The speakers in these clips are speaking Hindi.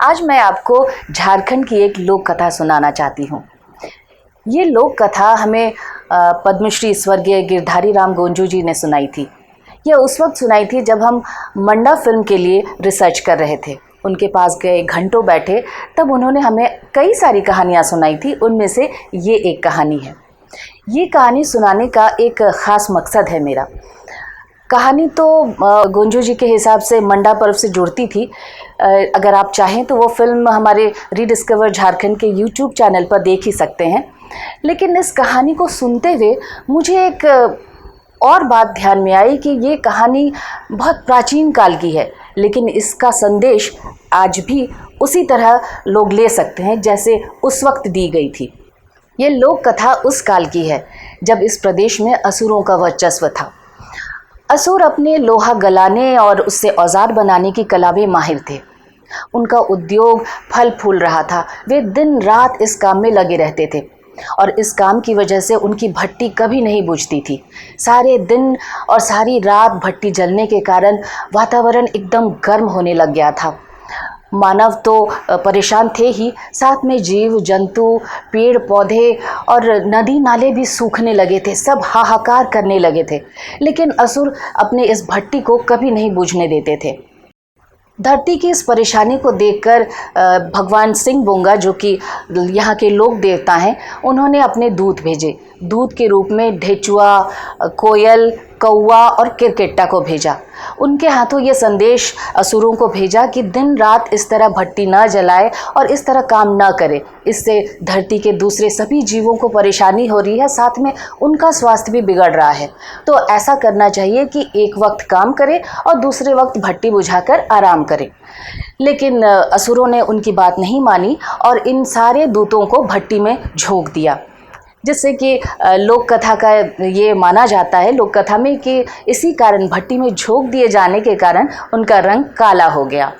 आज मैं आपको झारखंड की एक लोक कथा सुनाना चाहती हूँ। ये लोक कथा हमें पद्मश्री स्वर्गीय गिरधारी राम गोंजू जी ने सुनाई थी। यह उस वक्त सुनाई थी जब हम मंडा फिल्म के लिए रिसर्च कर रहे थे। उनके पास गए, घंटों बैठे, तब उन्होंने हमें कई सारी कहानियाँ सुनाई थी। उनमें से ये एक कहानी है। ये कहानी सुनाने का एक ख़ास मकसद है मेरा। कहानी तो गोंजू जी के हिसाब से मंडा पर्व से जुड़ती थी। अगर आप चाहें तो वो फिल्म हमारे रीडिस्कवर झारखंड के यूट्यूब चैनल पर देख ही सकते हैं। लेकिन इस कहानी को सुनते हुए मुझे एक और बात ध्यान में आई कि ये कहानी बहुत प्राचीन काल की है, लेकिन इसका संदेश आज भी उसी तरह लोग ले सकते हैं जैसे उस वक्त दी गई थी। ये लोक कथा उस काल की है जब इस प्रदेश में असुरों का वर्चस्व था। असुर अपने लोहा गलाने और उससे औजार बनाने की कला में माहिर थे। उनका उद्योग फल फूल रहा था। वे दिन रात इस काम में लगे रहते थे और इस काम की वजह से उनकी भट्टी कभी नहीं बुझती थी। सारे दिन और सारी रात भट्टी जलने के कारण वातावरण एकदम गर्म होने लग गया था। मानव तो परेशान थे ही, साथ में जीव जंतु, पेड़ पौधे और नदी नाले भी सूखने लगे थे। सब हाहाकार करने लगे थे, लेकिन असुर अपने इस भट्टी को कभी नहीं बुझने देते थे। धरती की इस परेशानी को देखकर भगवान सिंह बोंगा, जो कि यहाँ के लोक देवता हैं, उन्होंने अपने दूत भेजे। दूत के रूप में ढेचुआ, कोयल, कौवा और किरकेट्टा को भेजा। उनके हाथों ये संदेश असुरों को भेजा कि दिन रात इस तरह भट्टी न जलाए और इस तरह काम न करे। इससे धरती के दूसरे सभी जीवों को परेशानी हो रही है, साथ में उनका स्वास्थ्य भी बिगड़ रहा है। तो ऐसा करना चाहिए कि एक वक्त काम करे और दूसरे वक्त भट्टी बुझाकर आराम करे। लेकिन असुरों ने उनकी बात नहीं मानी और इन सारे दूतों को भट्टी में झोंक दिया, जिससे कि लोक कथा का ये माना जाता है लोक कथा में कि इसी कारण भट्टी में झोंक दिए जाने के कारण उनका रंग काला हो गया।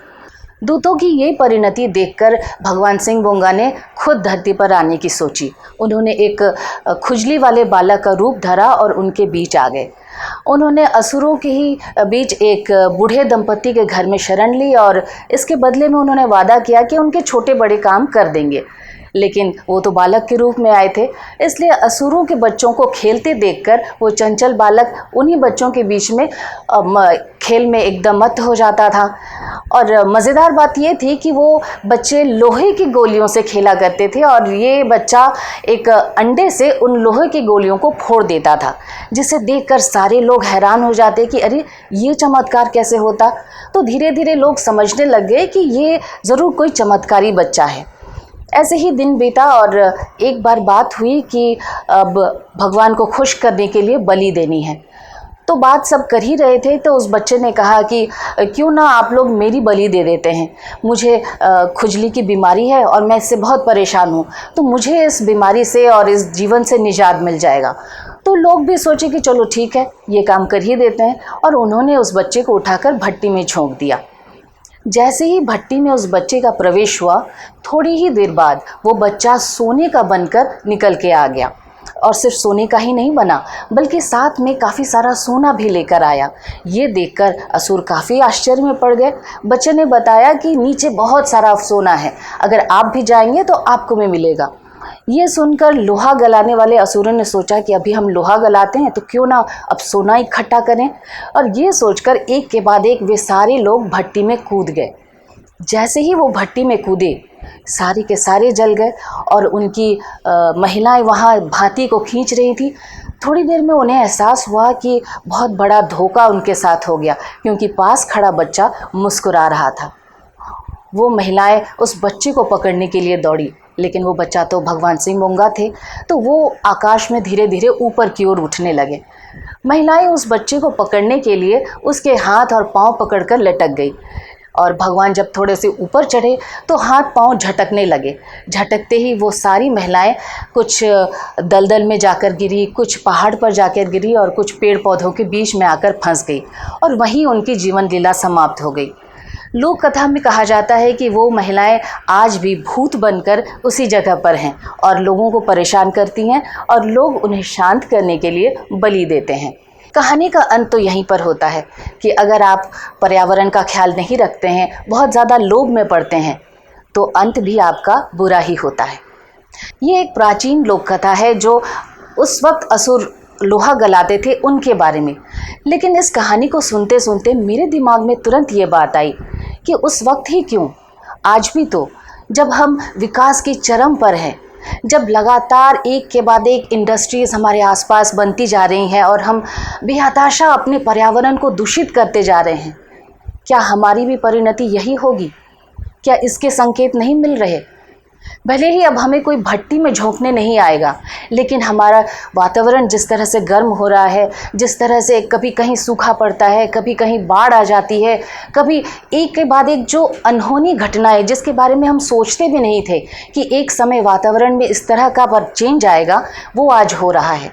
दूतों की ये परिणति देखकर भगवान सिंह बोंगा ने खुद धरती पर आने की सोची। उन्होंने एक खुजली वाले बालक का रूप धरा और उनके बीच आ गए। उन्होंने असुरों के ही बीच एक बूढ़े दंपति के घर में शरण ली और इसके बदले में उन्होंने वादा किया कि उनके छोटे बड़े काम कर देंगे। लेकिन वो तो बालक के रूप में आए थे, इसलिए असुरों के बच्चों को खेलते देखकर वो चंचल बालक उन्हीं बच्चों के बीच में खेल में एकदम मत हो जाता था। और मज़ेदार बात ये थी कि वो बच्चे लोहे की गोलियों से खेला करते थे और ये बच्चा एक अंडे से उन लोहे की गोलियों को फोड़ देता था, जिसे देखकर सारे लोग हैरान हो जाते कि अरे ये चमत्कार कैसे होता। तो धीरे धीरे लोग समझने लग गए कि ये ज़रूर कोई चमत्कारी बच्चा है। ऐसे ही दिन बीता और एक बार बात हुई कि अब भगवान को खुश करने के लिए बलि देनी है। तो बात सब कर ही रहे थे तो उस बच्चे ने कहा कि क्यों ना आप लोग मेरी बलि दे देते हैं। मुझे खुजली की बीमारी है और मैं इससे बहुत परेशान हूँ, तो मुझे इस बीमारी से और इस जीवन से निजात मिल जाएगा। तो लोग भी सोचे कि चलो ठीक है, ये काम कर ही देते हैं, और उन्होंने उस बच्चे को उठाकर भट्टी में झोंक दिया। जैसे ही भट्टी में उस बच्चे का प्रवेश हुआ, थोड़ी ही देर बाद वो बच्चा सोने का बनकर निकल के आ गया। और सिर्फ सोने का ही नहीं बना, बल्कि साथ में काफ़ी सारा सोना भी लेकर आया। ये देखकर असुर काफ़ी आश्चर्य में पड़ गए। बच्चे ने बताया कि नीचे बहुत सारा सोना है, अगर आप भी जाएंगे तो आपको में मिलेगा। ये सुनकर लोहा गलाने वाले असुरों ने सोचा कि अभी हम लोहा गलाते हैं तो क्यों ना अब सोना इकट्ठा करें। और ये सोचकर एक के बाद एक वे सारे लोग भट्टी में कूद गए। जैसे ही वो भट्टी में कूदे, सारे के सारे जल गए और उनकी महिलाएं वहाँ भाती को खींच रही थी। थोड़ी देर में उन्हें एहसास हुआ कि बहुत बड़ा धोखा उनके साथ हो गया, क्योंकि पास खड़ा बच्चा मुस्कुरा रहा था। वो महिलाएं उस बच्चे को पकड़ने के लिए दौड़ी, लेकिन वो बच्चा तो भगवान सिंह बोंगा थे, तो वो आकाश में धीरे धीरे ऊपर की ओर उठने लगे। महिलाएं उस बच्चे को पकड़ने के लिए उसके हाथ और पांव पकड़कर लटक गई, और भगवान जब थोड़े से ऊपर चढ़े तो हाथ पांव झटकने लगे। झटकते ही वो सारी महिलाएं कुछ दलदल में जाकर गिरी, कुछ पहाड़ पर जाकर गिरी और कुछ पेड़ पौधों के बीच में आकर फंस गई, और वहीं उनकी जीवन लीला समाप्त हो गई। लोक कथा में कहा जाता है कि वो महिलाएं आज भी भूत बनकर उसी जगह पर हैं और लोगों को परेशान करती हैं, और लोग उन्हें शांत करने के लिए बलि देते हैं। कहानी का अंत तो यहीं पर होता है कि अगर आप पर्यावरण का ख्याल नहीं रखते हैं, बहुत ज़्यादा लोभ में पड़ते हैं, तो अंत भी आपका बुरा ही होता है। ये एक प्राचीन लोक कथा है जो उस वक्त असुर लोहा गलाते थे उनके बारे में। लेकिन इस कहानी को सुनते सुनते मेरे दिमाग में तुरंत ये बात आई कि उस वक्त ही क्यों, आज भी तो जब हम विकास की चरम पर हैं, जब लगातार एक के बाद एक इंडस्ट्रीज़ हमारे आसपास बनती जा रही हैं और हम बेहताशा अपने पर्यावरण को दूषित करते जा रहे हैं, क्या हमारी भी परिणति यही होगी? क्या इसके संकेत नहीं मिल रहे? भले ही अब हमें कोई भट्टी में झोंकने नहीं आएगा, लेकिन हमारा वातावरण जिस तरह से गर्म हो रहा है, जिस तरह से कभी कहीं सूखा पड़ता है, कभी कहीं बाढ़ आ जाती है, कभी एक के बाद एक जो अनहोनी घटनाएं जिसके बारे में हम सोचते भी नहीं थे कि एक समय वातावरण में इस तरह का चेंज आएगा, वो आज हो रहा है।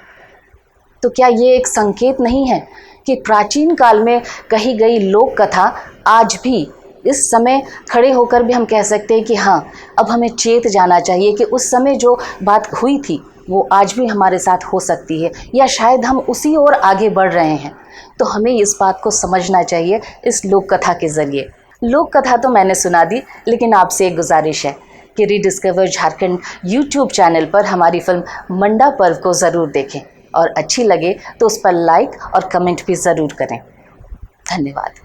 तो क्या ये एक संकेत नहीं है कि प्राचीन काल में कही गई लोक कथा आज भी इस समय खड़े होकर भी हम कह सकते हैं कि हाँ, अब हमें चेत जाना चाहिए कि उस समय जो बात हुई थी वो आज भी हमारे साथ हो सकती है, या शायद हम उसी ओर आगे बढ़ रहे हैं। तो हमें इस बात को समझना चाहिए इस लोक कथा के ज़रिए। लोक कथा तो मैंने सुना दी, लेकिन आपसे एक गुजारिश है कि रीडिस्कवर झारखंड यूट्यूब चैनल पर हमारी फिल्म मंडा पर्व को ज़रूर देखें, और अच्छी लगे तो उस पर लाइक और कमेंट भी ज़रूर करें। धन्यवाद।